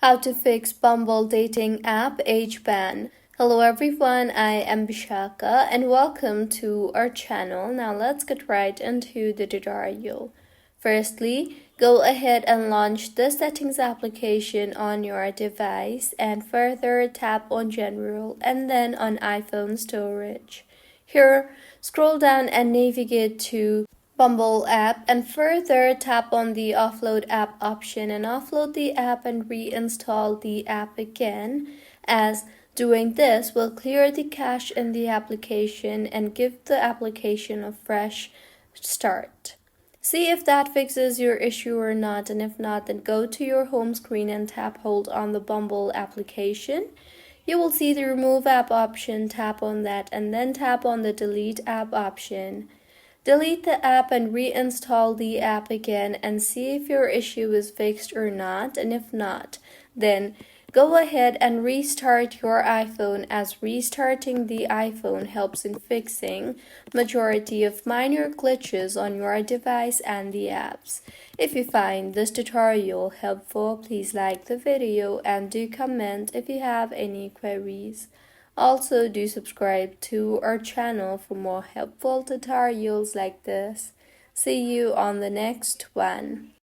How to fix Bumble dating app age ban. Hello everyone, I am Bishaka and welcome to our channel. Now let's get right into the tutorial. Firstly, go ahead and launch the settings application on your device and further tap on general and then on iPhone storage. Here, scroll down and navigate to Bumble app and further tap on the offload app option and offload the app and reinstall the app again, as doing this will clear the cache in the application and give the application a fresh start. See if that fixes your issue or not, and if not, then go to your home screen and hold on the Bumble application. You will see the remove app option, tap on that and then tap on the delete app option. Delete the app and reinstall the app again and see if your issue is fixed or not, and if not, then go ahead and restart your iPhone, as restarting the iPhone helps in fixing majority of minor glitches on your device and the apps. If you find this tutorial helpful, please like the video and do comment if you have any queries. Also, do subscribe to our channel for more helpful tutorials like this. See you on the next one.